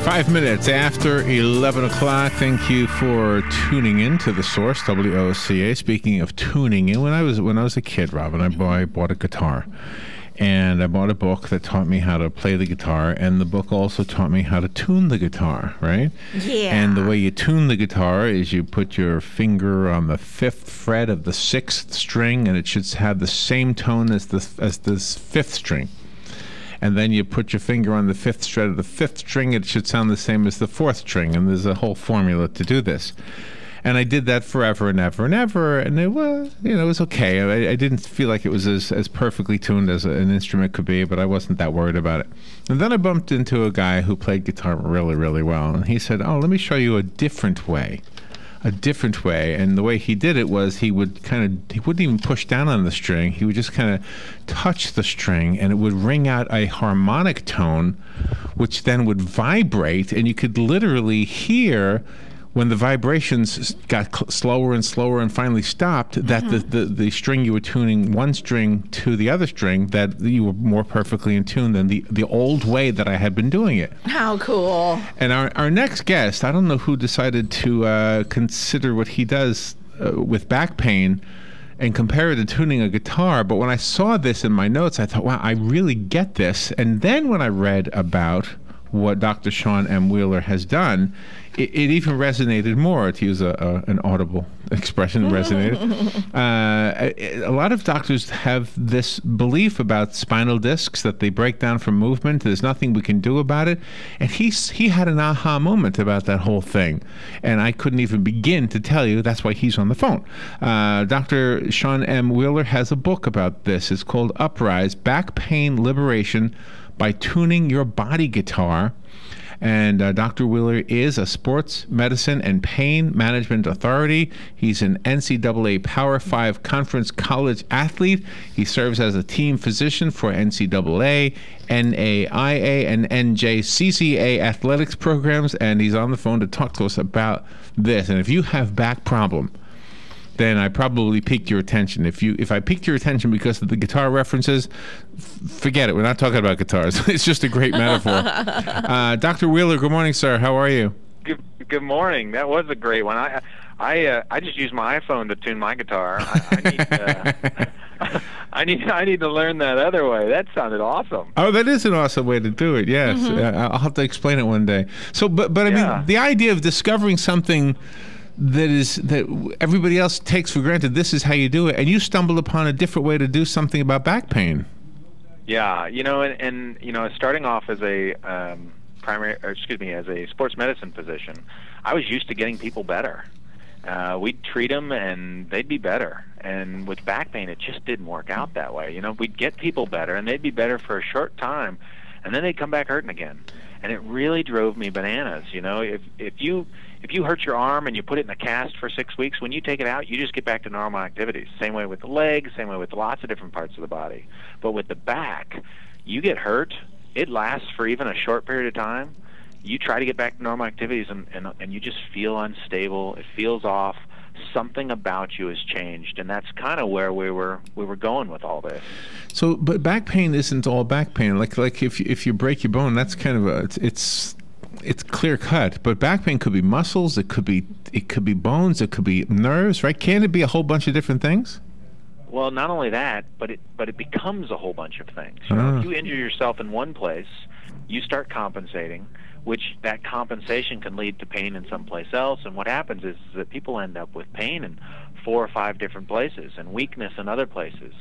5 minutes after 11 o'clock. Thank you for tuning in to The Source, WOCA. Speaking of tuning in, when I was a kid, Robin, I bought a guitar. And I bought a book that taught me how to play the guitar, and the book also taught me how to tune the guitar, right? Yeah. And the way you tune the guitar is you put your finger on the 5th fret of the 6th string, and it should have the same tone as this 5th string. And then you put your finger on the 5th fret of the 5th string, it should sound the same as the 4th string, and there's a whole formula to do this. And I did that forever and ever and ever, and it was, it was okay. I didn't feel like it was as perfectly tuned as an instrument could be, but I wasn't that worried about it. And then I bumped into a guy who played guitar really, really well, and he said, "Oh, let me show you a different way." And the way he did it was he wouldn't even push down on the string. He would just kind of touch the string, and it would ring out a harmonic tone, which then would vibrate, and you could literally hear, when the vibrations got slower and slower and finally stopped, that the string you were tuning, one string to the other string, that you were more perfectly in tune than the old way that I had been doing it. How cool. And our next guest, I don't know who decided to consider what he does with back pain and compare it to tuning a guitar, but when I saw this in my notes, I thought, wow, I really get this. And then when I read about what Dr. Sean M. Wheeler has done, it even resonated more, to use an audible expression, resonated. A lot of doctors have this belief about spinal discs, that they break down from movement. There's nothing we can do about it. And he had an aha moment about that whole thing. And I couldn't even begin to tell you. That's why he's on the phone. Dr. Sean M. Wheeler has a book about this. It's called Uprise, Back Pain Liberation by Tuning Your Body Guitar. And Dr. Wheeler is a sports medicine and pain management authority. He's an NCAA Power 5 Conference college athlete. He serves as a team physician for NCAA, NAIA, and NJCCA athletics programs. And he's on the phone to talk to us about this. And if you have back problem, then I probably piqued your attention. If I piqued your attention because of the guitar references, forget it. We're not talking about guitars. It's just a great metaphor. Dr. Wheeler, good morning, sir. How are you? Good morning. That was a great one. I just use my iPhone to tune my guitar. I need to learn that other way. That sounded awesome. Oh, that is an awesome way to do it. Yes, I'll have to explain it one day. So, but I mean, the idea of discovering something that everybody else takes for granted, this is how you do it, and you stumbled upon a different way to do something about back pain. Yeah, and starting off as a as a sports medicine physician, I was used to getting people better. We'd treat them and they'd be better. And with back pain, it just didn't work out that way. We'd get people better and they'd be better for a short time, and then they'd come back hurting again. And it really drove me bananas. If you hurt your arm and you put it in a cast for 6 weeks, when you take it out, you just get back to normal activities. Same way with the legs, same way with lots of different parts of the body. But with the back, you get hurt, it lasts for even a short period of time. You try to get back to normal activities, and you just feel unstable. It feels off. Something about you has changed, and that's kind of where we were going with all this. So, but back pain isn't all back pain. Like if you break your bone, that's kind of it's clear cut. But back pain could be muscles, it could be bones, it could be nerves, right? Can it be a whole bunch of different things? Well, not only that, but it becomes a whole bunch of things. If you injure yourself in one place, you start compensating, which that compensation can lead to pain in someplace else. And what happens is that people end up with pain in 4 or 5 different places, and weakness in other places,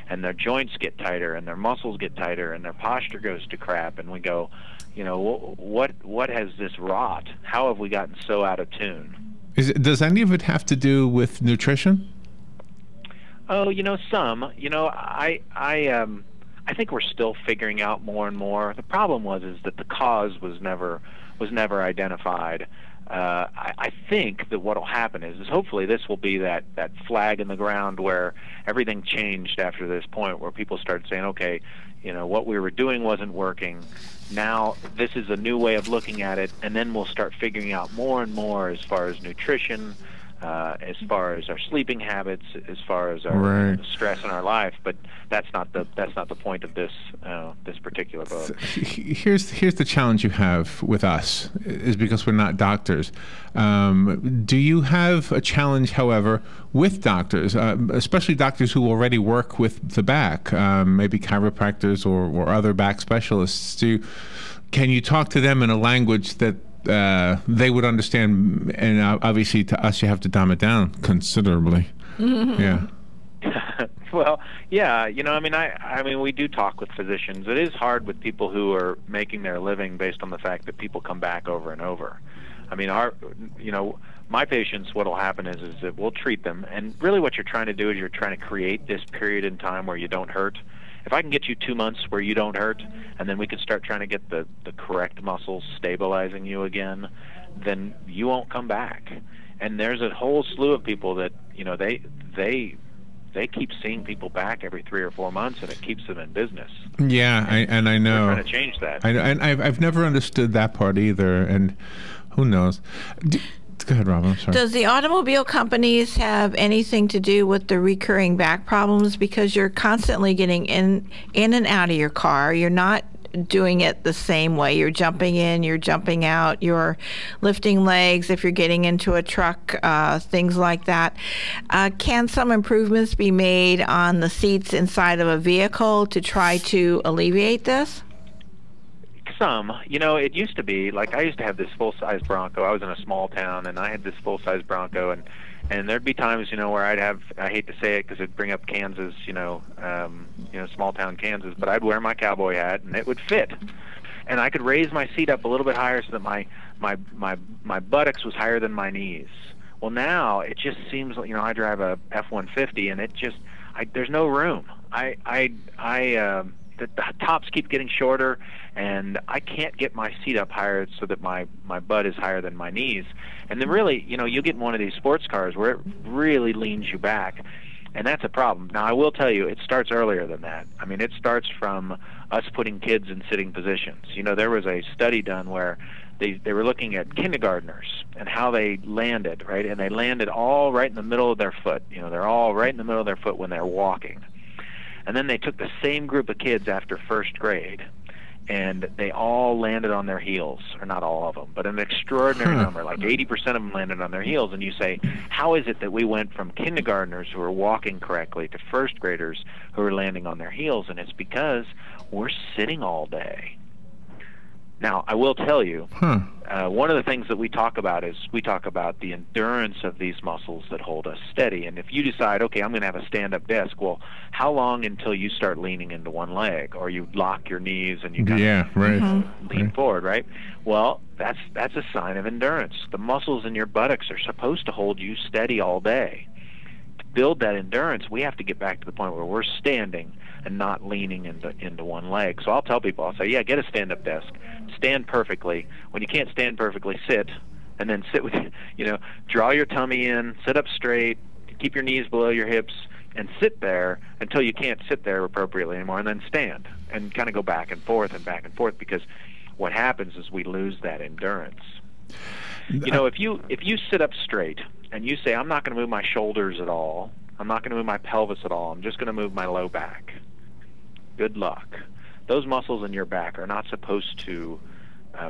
and their joints get tighter, and their muscles get tighter, and their posture goes to crap, and we go, what has this wrought? How have we gotten so out of tune? Does any of it have to do with nutrition? Oh, some. I think we're still figuring out more and more. The problem is that the cause was never identified. I think that what will happen is hopefully this will be that flag in the ground where everything changed after this point, where people started saying, okay, what we were doing wasn't working. Now this is a new way of looking at it, and then we'll start figuring out more and more as far as nutrition, as far as our sleeping habits, as far as our stress in our life. But that's not the point of this particular book. Here's the challenge you have with us, is because we're not doctors. Do you have a challenge, however, with doctors, especially doctors who already work with the back, maybe chiropractors or other back specialists? Can you talk to them in a language that they would understand? And obviously, to us, you have to dumb it down considerably. Yeah. Well, yeah, I mean, we do talk with physicians. It is hard with people who are making their living based on the fact that people come back over and over. I mean, my patients, what will happen is that we'll treat them, and really what you're trying to do is you're trying to create this period in time where you don't hurt. If I can get you 2 months where you don't hurt, and then we can start trying to get the correct muscles stabilizing you again, then you won't come back. And there's a whole slew of people that, they keep seeing people back every 3 or 4 months, and it keeps them in business. Yeah, I know. We're trying to change that. I've never understood that part either, and who knows? Go ahead, Rob. I'm sorry. Does the automobile companies have anything to do with the recurring back problems? Because you're constantly getting in and out of your car. You're not doing it the same way. You're jumping in, you're jumping out, you're lifting legs if you're getting into a truck, things like that. Can some improvements be made on the seats inside of a vehicle to try to alleviate this? Some. It used to be, like, I used to have this full-size Bronco. I was in a small town, and I had this full-size Bronco, and there'd be times, where I'd have, I hate to say it because it'd bring up Kansas, small-town Kansas, but I'd wear my cowboy hat, and it would fit. And I could raise my seat up a little bit higher so that my buttocks was higher than my knees. Well, now it just seems like, I drive a F-150, and it just, there's no room. The tops keep getting shorter, and I can't get my seat up higher so that my butt is higher than my knees. And then really, you get in one of these sports cars where it really leans you back, and that's a problem. Now, I will tell you, it starts earlier than that. I mean, it starts from us putting kids in sitting positions. There was a study done where they were looking at kindergartners and how they landed, right? And they landed all right in the middle of their foot. They're all right in the middle of their foot when they're walking. And then they took the same group of kids after first grade, and they all landed on their heels, or not all of them, but an extraordinary number, like 80% of them landed on their heels. And you say, how is it that we went from kindergartners who are walking correctly to first graders who are landing on their heels? And it's because we're sitting all day. Now, I will tell you, one of the things that we talk about is the endurance of these muscles that hold us steady. And if you decide, okay, I'm going to have a stand-up desk, well, how long until you start leaning into one leg, or you lock your knees and you kind of lean forward, right? Well, that's a sign of endurance. The muscles in your buttocks are supposed to hold you steady all day. To build that endurance, we have to get back to the point where we're standing and not leaning into one leg. So I'll tell people, I'll say, yeah, get a stand-up desk. Stand perfectly. When you can't stand perfectly, sit, and then sit with, draw your tummy in, sit up straight, keep your knees below your hips, and sit there until you can't sit there appropriately anymore, and then stand and kind of go back and forth, because what happens is we lose that endurance. If you sit up straight and you say, I'm not going to move my shoulders at all, I'm not going to move my pelvis at all, I'm just going to move my low back. Good luck. Those muscles in your back are not supposed to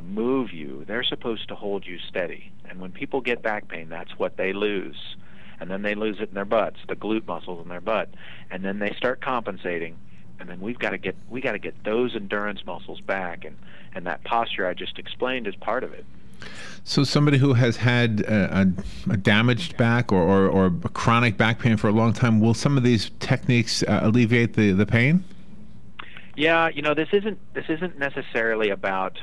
move you. They're supposed to hold you steady. And when people get back pain, that's what they lose. And then they lose it in their butts, the glute muscles in their butt. And then they start compensating. And then we got to get those endurance muscles back. And that posture I just explained is part of it. So somebody who has had a damaged back or a chronic back pain for a long time, will some of these techniques alleviate the pain? Yeah, this isn't necessarily about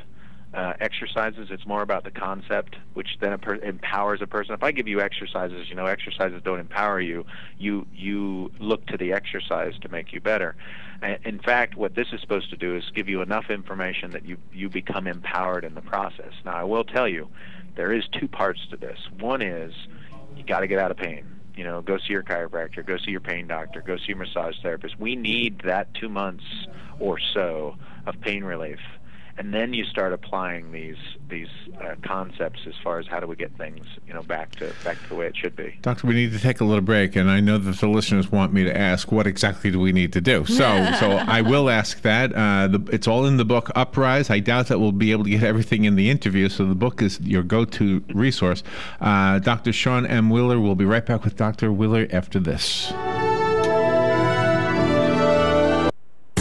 exercises. It's more about the concept, which then empowers a person. If I give you exercises, exercises don't empower you. You look to the exercise to make you better. In fact, what this is supposed to do is give you enough information that you become empowered in the process. Now, I will tell you, there is two parts to this. One is you got to get out of pain. Go see your chiropractor, go see your pain doctor, go see your massage therapist. We need that 2 months or so of pain relief. and then you start applying these concepts as far as how do we get things, back to the way it should be. Doctor, we need to take a little break, and I know that the listeners want me to ask what exactly do we need to do. So I will ask that. It's all in the book Uprise. I doubt that we'll be able to get everything in the interview, so the book is your go-to resource. Dr. Sean M. Wheeler. We'll be right back with Dr. Wheeler after this.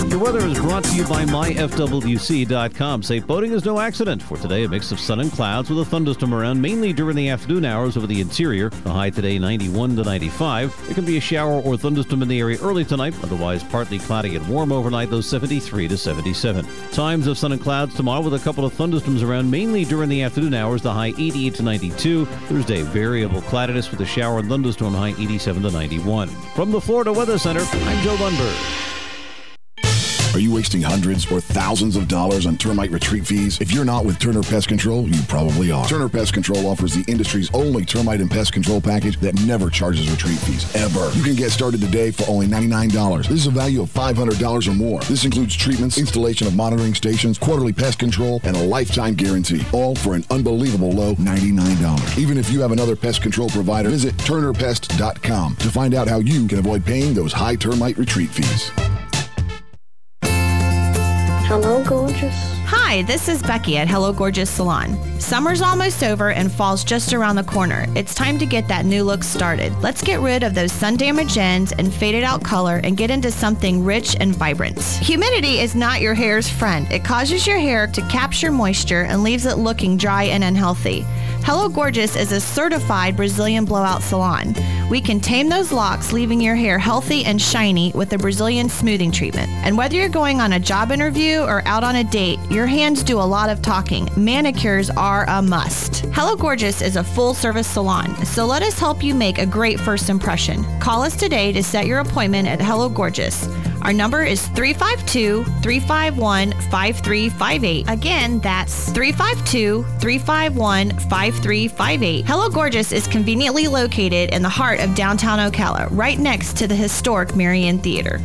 The weather is brought to you by myfwc.com. Safe boating is no accident. For today, a mix of sun and clouds with a thunderstorm around, mainly during the afternoon hours over the interior. The high today, 91 to 95. There can be a shower or thunderstorm in the area early tonight. Otherwise, partly cloudy and warm overnight, those 73 to 77. Times of sun and clouds tomorrow with a couple of thunderstorms around, mainly during the afternoon hours. The high 88 to 92. Thursday, variable cloudiness with a shower and thunderstorm, high 87 to 91. From the Florida Weather Center, I'm Joe Lundberg. Are you wasting hundreds or thousands of dollars on termite retreat fees? If you're not with Turner Pest Control, you probably are. Turner Pest Control offers the industry's only termite and pest control package that never charges retreat fees, ever. You can get started today for only $99. This is a value of $500 or more. This includes treatments, installation of monitoring stations, quarterly pest control, and a lifetime guarantee, all for an unbelievable low $99. Even if you have another pest control provider, visit turnerpest.com to find out how you can avoid paying those high termite retreat fees. Hello, gorgeous. Hi, this is Becky at Hello Gorgeous Salon. Summer's almost over and fall's just around the corner. It's time to get that new look started. Let's get rid of those sun-damaged ends and faded out color and get into something rich and vibrant. Humidity is not your hair's friend. It causes your hair to capture moisture and leaves it looking dry and unhealthy. Hello Gorgeous is a certified Brazilian blowout salon. We can tame those locks, leaving your hair healthy and shiny with a Brazilian smoothing treatment. And whether you're going on a job interview or out on a date, your hands do a lot of talking. Manicures are a must. Hello Gorgeous is a full-service salon, so let us help you make a great first impression. Call us today to set your appointment at Hello Gorgeous. Our number is 352-351-5358. Again, that's 352-351-5358. Hello Gorgeous is conveniently located in the heart of downtown Ocala, right next to the historic Marion Theater.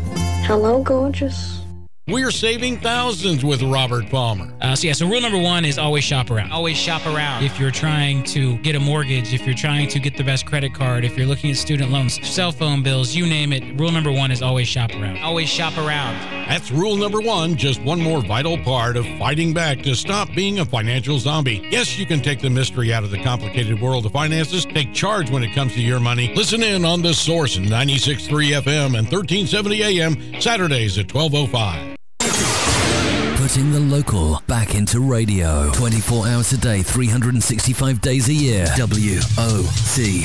Hello, gorgeous. We're saving thousands with Robert Palmer. So rule number one is always shop around. Always shop around. If you're trying to get a mortgage, if you're trying to get the best credit card, if you're looking at student loans, cell phone bills, you name it, rule number one is always shop around. Always shop around. That's rule number one, just one more vital part of fighting back to stop being a financial zombie. Yes, you can take the mystery out of the complicated world of finances. Take charge when it comes to your money. Listen in on The Source, 96.3 FM and 1370 AM, Saturdays at 12:05. Putting the local back into radio. 24 hours a day, 365 days a year. WOCA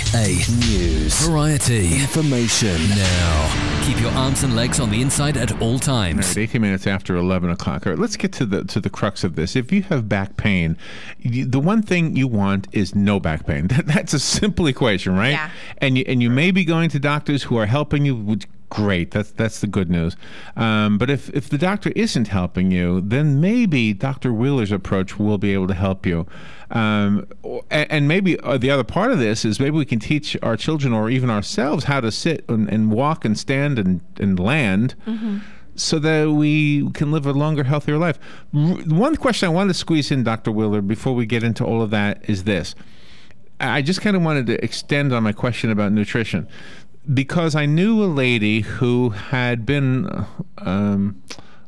News. Variety. Information. Now. Keep your arms and legs on the inside at all times. All right, 18 minutes after 11 o'clock. All right, let's get to the crux of this. If you have back pain, the one thing you want is no back pain. That's a simple equation, right? Yeah. And you may be going to doctors who are helping you, which great, that's the good news. But if the doctor isn't helping you, then maybe Dr. Wheeler's approach will be able to help you. And maybe the other part of this is maybe we can teach our children or even ourselves how to sit and walk and stand and land. Mm-hmm. So that we can live a longer, healthier life. One question I wanted to squeeze in, Dr. Wheeler, before we get into all of that is this. I just kind of wanted to extend on my question about nutrition. Because I knew a lady who had been,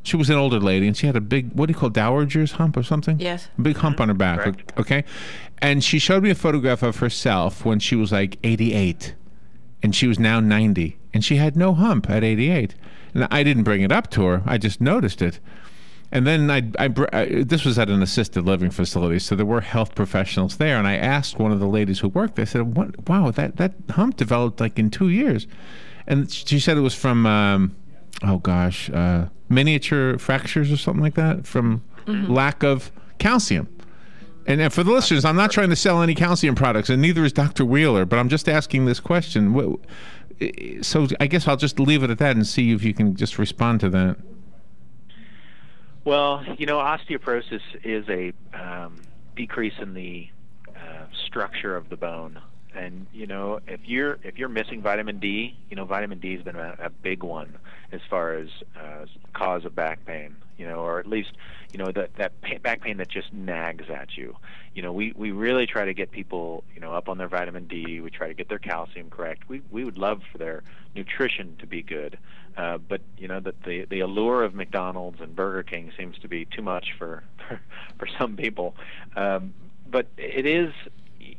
she was an older lady, and she had a big, what do you call, dowager's hump or something? Yes. A big hump on her back, Correct. okay? And she showed me a photograph of herself when she was like 88, and she was now 90, and she had no hump at 88. And I didn't bring it up to her, I just noticed it. And then this was at an assisted living facility, so there were health professionals there. And I asked one of the ladies who worked there, I said, wow, that hump developed like in 2 years. And she said it was from, miniature fractures or something like that, from lack of calcium. And for the listeners, I'm not trying to sell any calcium products, and neither is Dr. Wheeler, but I'm just asking this question. So I guess I'll just leave it at that and see if you can just respond to that. Well, osteoporosis is a decrease in the structure of the bone, And if you're missing vitamin D, vitamin D has been a big one as far as cause of back pain. Or at least that back pain that just nags at you. We really try to get people up on their vitamin D. We try to get their calcium correct. We would love for their nutrition to be good, but that the allure of McDonald's and Burger King seems to be too much for some people. But it is,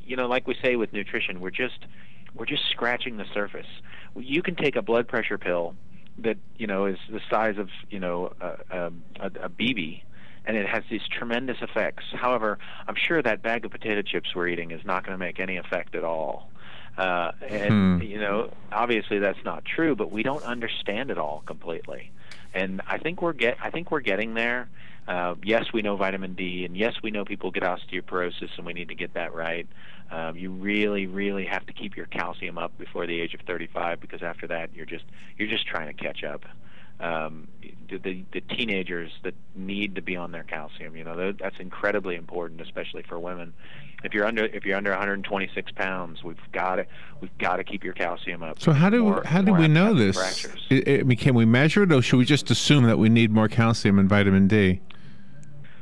like we say with nutrition, we're just scratching the surface. You can take a blood pressure pill that is the size of a BB, and it has these tremendous effects. However, I'm sure that bag of potato chips we're eating is not going to make any effect at all. Obviously that's not true, but we don't understand it all completely. And I think we're getting there. Yes, we know vitamin D, and yes, we know people get osteoporosis, and we need to get that right. You really, really have to keep your calcium up before the age of 35, because after that, you're just trying to catch up. The teenagers that need to be on their calcium, that's incredibly important, especially for women. If you're under 126 pounds, we've got to keep your calcium up. So how do we know this? Can we measure it, or should we just assume that we need more calcium and vitamin D?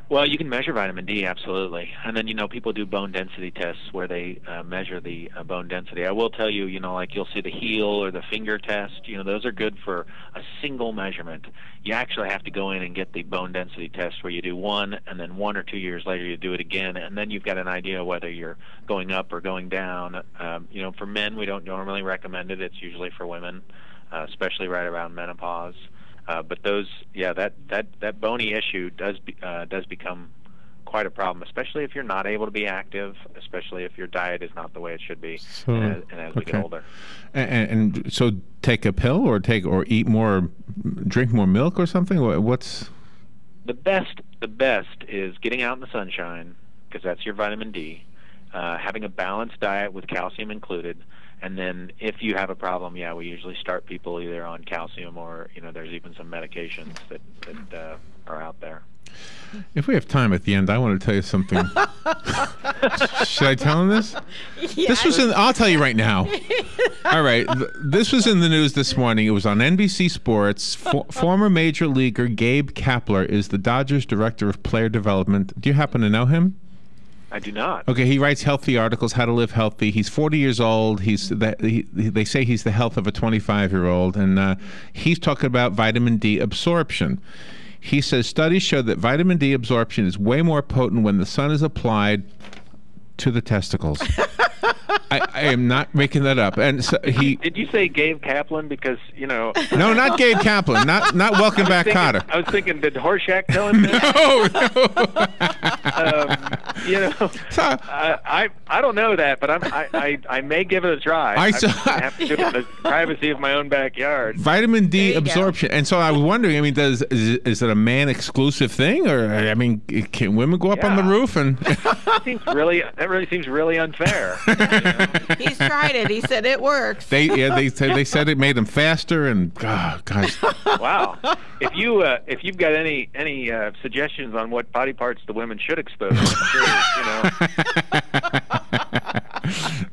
Well, you can measure vitamin D, absolutely. And then, people do bone density tests where they measure the bone density. I will tell you, like you'll see the heel or the finger test, those are good for a single measurement. You actually have to go in and get the bone density test where you do one, and then 1 or 2 years later you do it again, and then you've got an idea whether you're going up or going down. For men, we don't normally recommend it. It's usually for women, especially right around menopause. But that bony issue does become quite a problem, especially if you're not able to be active, especially if your diet is not the way it should be, and as we get older. And so, take a pill, or eat more, drink more milk, or something. What's the best? The best is getting out in the sunshine, because that's your vitamin D. Having a balanced diet with calcium included. And then if you have a problem, we usually start people either on calcium or, there's even some medications that are out there. If we have time at the end, I want to tell you something. Should I tell him this? Yeah. This was I'll tell you right now. All right. This was in the news this morning. It was on NBC Sports. Former Major Leaguer Gabe Kapler is the Dodgers Director of Player Development. Do you happen to know him? I do not. Okay, he writes healthy articles, how to live healthy. He's 40 years old. They say he's the health of a 25-year-old, and he's talking about vitamin D absorption. He says studies show that vitamin D absorption is way more potent when the sun is applied to the testicles. I am not making that up. And so did you say Gabe Kaplan? Because No, not Gabe Kaplan. Not Welcome Back, Kotter. I was thinking, did Horshack tell him this? No. I don't know that, but I may give it a try. I have to do it in the privacy of my own backyard. Vitamin D absorption, and so I was wondering. Is it a man exclusive thing, or can women go up on the roof? And that really seems really unfair. He's tried it. He said it works. They said it made him faster, and guys. Wow. If you've got any suggestions on what body parts the women should expose, I'm sure,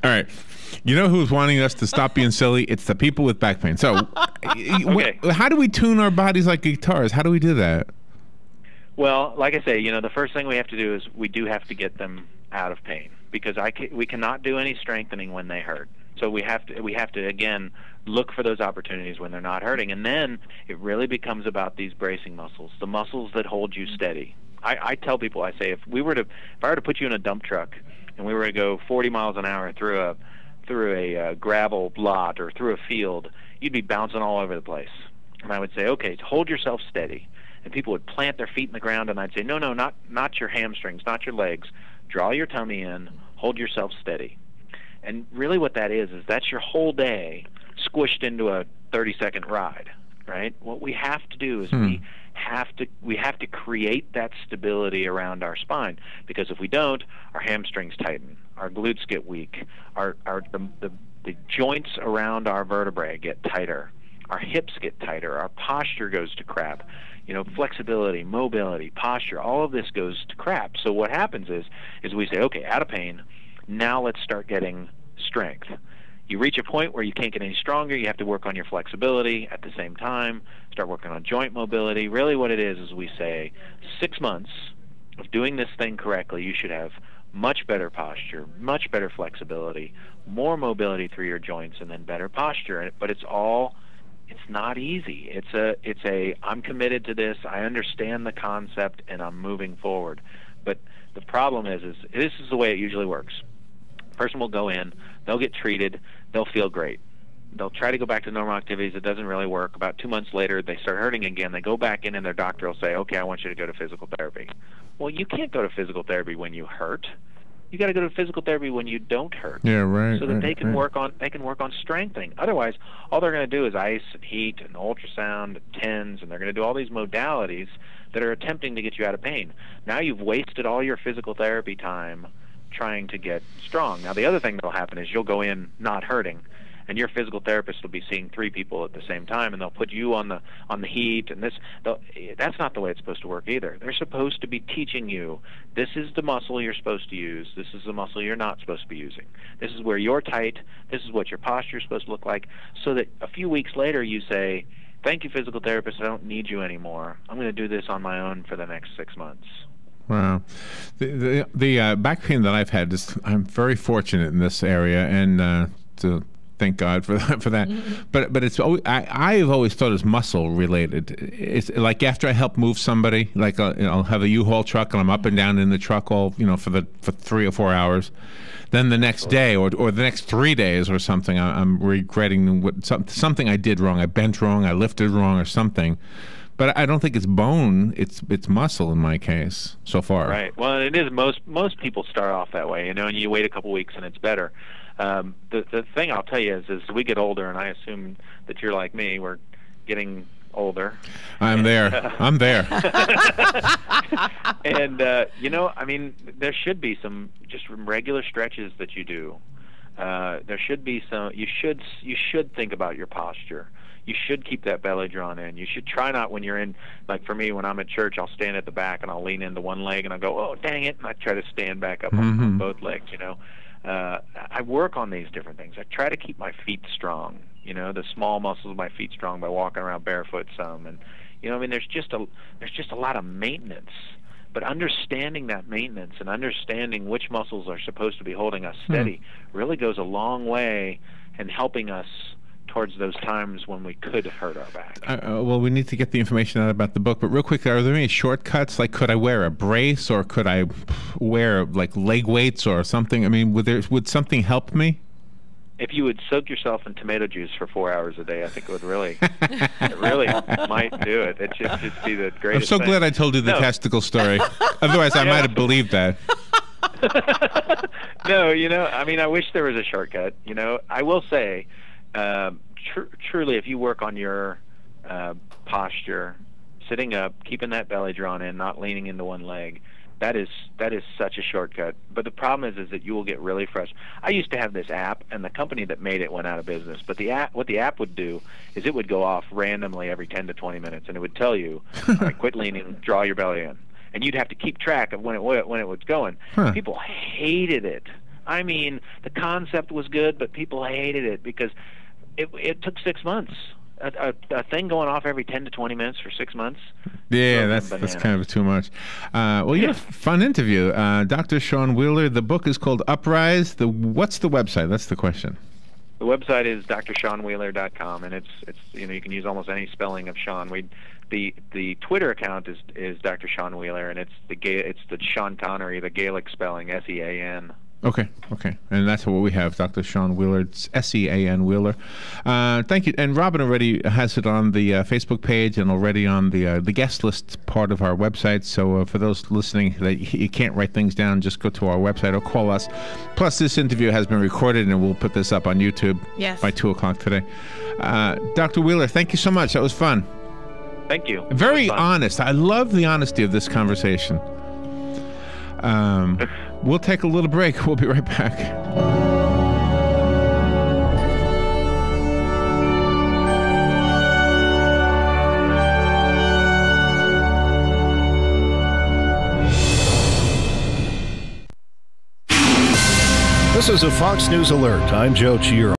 All right. You know who's wanting us to stop being silly? It's the people with back pain. So, how do we tune our bodies like guitars? How do we do that? Well, like I say, the first thing we have to do is we do have to get them out of pain, because we cannot do any strengthening when they hurt. So we have to again look for those opportunities when they're not hurting, and then it really becomes about these bracing muscles, the muscles that hold you steady. I tell people, I say, if I were to put you in a dump truck and we were to go 40 miles an hour through a gravel lot or through a field, you'd be bouncing all over the place. And I would say, okay, hold yourself steady. And people would plant their feet in the ground, and I'd say, no, not your hamstrings, not your legs. Draw your tummy in, hold yourself steady. And really what that is that's your whole day squished into a 30-second ride, right? What we have to do is we have to create that stability around our spine, because if we don't, our hamstrings tighten, our glutes get weak, the joints around our vertebrae get tighter, our hips get tighter, our posture goes to crap. Flexibility, mobility, posture, all of this goes to crap. So what happens is we say, okay, out of pain, now let's start getting strength. You reach a point where you can't get any stronger. You have to work on your flexibility at the same time, start working on joint mobility. Really what it is we say 6 months of doing this thing correctly, you should have much better posture, much better flexibility, more mobility through your joints, and then better posture. But it's not easy. I'm committed to this. I understand the concept, and I'm moving forward. But the problem is this is the way it usually works. A person will go in, they'll get treated, they'll feel great. They'll try to go back to normal activities. It doesn't really work. About 2 months later, they start hurting again. They go back in, and their doctor will say, okay, I want you to go to physical therapy. Well, you can't go to physical therapy when you hurt. You got to go to physical therapy when you don't hurt. Yeah, right. So that they can work on strengthening. Otherwise, all they're going to do is ice and heat and ultrasound and TENS, and they're going to do all these modalities that are attempting to get you out of pain. Now you've wasted all your physical therapy time trying to get strong. Now the other thing that'll happen is you'll go in not hurting, and your physical therapist will be seeing 3 people at the same time, and they'll put you on the heat, and that's not the way it's supposed to work either. They're supposed to be teaching you, this is the muscle you're supposed to use, this is the muscle you're not supposed to be using. This is where you're tight, this is what your posture is supposed to look like, so that a few weeks later you say, thank you, physical therapist, I don't need you anymore. I'm going to do this on my own for the next 6 months. Wow. The back pain that I've had, I'm very fortunate in this area, and to thank God for that. But it's I've always thought it's muscle related. It's like after I help move somebody, like I'll have a U-Haul truck and I'm up and down in the truck all for 3 or 4 hours. Then the next day or the next 3 days or something, I'm regretting something I did wrong. I bent wrong, I lifted wrong, or something. But I don't think it's bone; it's muscle in my case so far. Right. Well, it is. Most people start off that way, and you wait a couple weeks and it's better. The thing I'll tell you is we get older, and I assume that you're like me. We're getting older. I'm there. And I mean, there should be some just regular stretches that you do. There should be some. You should think about your posture. You should keep that belly drawn in. You should try not, when you're in, like for me, when I'm at church, I'll stand at the back and I'll lean into one leg and I'll go, oh, dang it, and I try to stand back up on both legs, I work on these different things. I try to keep my feet strong, the small muscles of my feet strong by walking around barefoot some. And, I mean, there's just a lot of maintenance. But understanding that maintenance and understanding which muscles are supposed to be holding us steady really goes a long way in helping us towards those times when we could hurt our back. Well, we need to get the information out about the book, but real quick, are there any shortcuts? Like, could I wear a brace, or could I wear like leg weights or something? I mean, would something help me? If you would soak yourself in tomato juice for 4 hours a day, I think it would really might do it. It should just be the greatest I'm so thing. glad I told you the testicle story. Otherwise, I might have believed that. No, I mean, I wish there was a shortcut. I will say, truly, if you work on your posture, sitting up, keeping that belly drawn in, not leaning into one leg, that is such a shortcut. But the problem is that you will get really frustrated. I used to have this app, and the company that made it went out of business. But what the app would do is it would go off randomly every 10 to 20 minutes, and it would tell you, all right, quit leaning, draw your belly in. And you'd have to keep track of when it was going. People hated it. I mean, the concept was good, but people hated it because it took 6 months. A thing going off every 10 to 20 minutes for 6 months. Yeah, that's kind of too much. Well, you had a fun interview. Dr. Sean Wheeler, the book is called Uprise. What's the website? That's the question. The website is drshawnwheeler.com, and it's you can use almost any spelling of Sean. The Twitter account is Dr. Sean Wheeler, and it's the Sean Connery, the Gaelic spelling, SEAN. Okay, and that's what we have, Dr. Sean Wheeler. It's SEAN Wheeler. Thank you. And Robin already has it on the Facebook page and already on the guest list part of our website. So for those listening that you can't write things down, just go to our website or call us. Plus, this interview has been recorded, and we'll put this up on YouTube by 2 o'clock today. Dr. Wheeler, thank you so much. That was fun. Thank you. Very honest. I love the honesty of this conversation. We'll take a little break. We'll be right back. The This is a Fox News Alert. I'm Joe Chiaro.